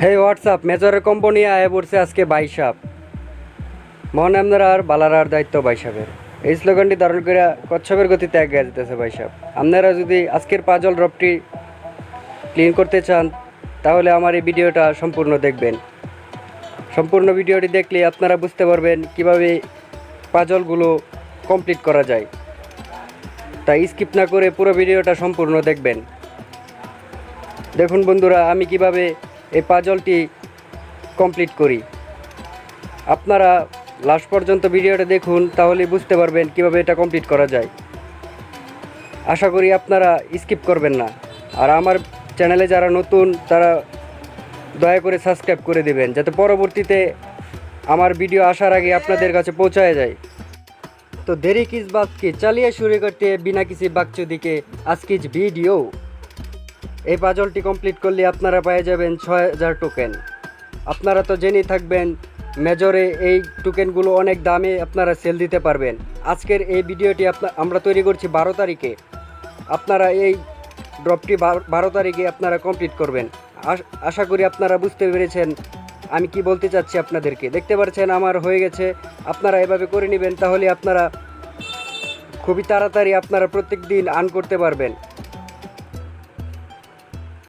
হে WhatsApp মেজরের company আয় পড়ছে আজকে বাইশাপ মন আপনারা আর বালার দায়িত্ব বাইশাপের এই স্লোগানটি ধারণ করে কচ্ছপের গতিতে এগিয়ে যেতেছে বাইশাপ। আপনারা যদি আজকের পাজল ড্রপটি ক্লিন করতে চান তাহলে আমার এই ভিডিওটা সম্পূর্ণ দেখবেন। সম্পূর্ণ ভিডিওটি দেখলে আপনারা বুঝতে পারবেন কিভাবে পাজলগুলো কমপ্লিট করা যায়। তাই স্কিপ না করে পুরো ভিডিওটা সম্পূর্ণ দেখবেন। দেখুন বন্ধুরা, আমি কিভাবে এই পাজলটি কমপ্লিট করি। আপনারা লাস্ট পর্যন্ত ভিডিওটা দেখুন, তাহলে বুঝতে পারবেন কিভাবে এটা কমপ্লিট করা যায়। আশা করি আপনারা স্কিপ করবেন না। আর আমার চ্যানেলে যারা নতুন তারা দয়া করে সাবস্ক্রাইব করে দেবেন, যাতে পরবর্তীতে আমার ভিডিও আসার আগে আপনাদের কাছে পৌঁছায় যায়। তো দেরি কিস বাত কি, চালিয়ে শুরু করতে বিনা কিসি বাকচুদিকে আজকের ভিডিও। এই পাজলটি কমপ্লিট করলে আপনারা পেয়ে যাবেন 6000 টোকেন। আপনারা তো জেনেই থাকবেন মেজরে এই টোকেনগুলো অনেক দামে আপনারা সেল দিতে পারবেন। আজকের এই ভিডিওটি আমরা তৈরি করছি 12 তারিখে। আপনারা এই ড্রপটি 12 তারিখে আপনারা কমপ্লিট করবেন। আশা করি আপনারা বুঝতে পেরেছেন আমি কি বলতে চাচ্ছি আপনাদেরকে। দেখতে পাচ্ছেন আমার হয়ে গেছে। আপনারা এভাবে করে নেবেন, তাহলে আপনারা খুবই তাড়াতাড়ি আপনারা প্রত্যেক দিন আর্ন করতে পারবেন।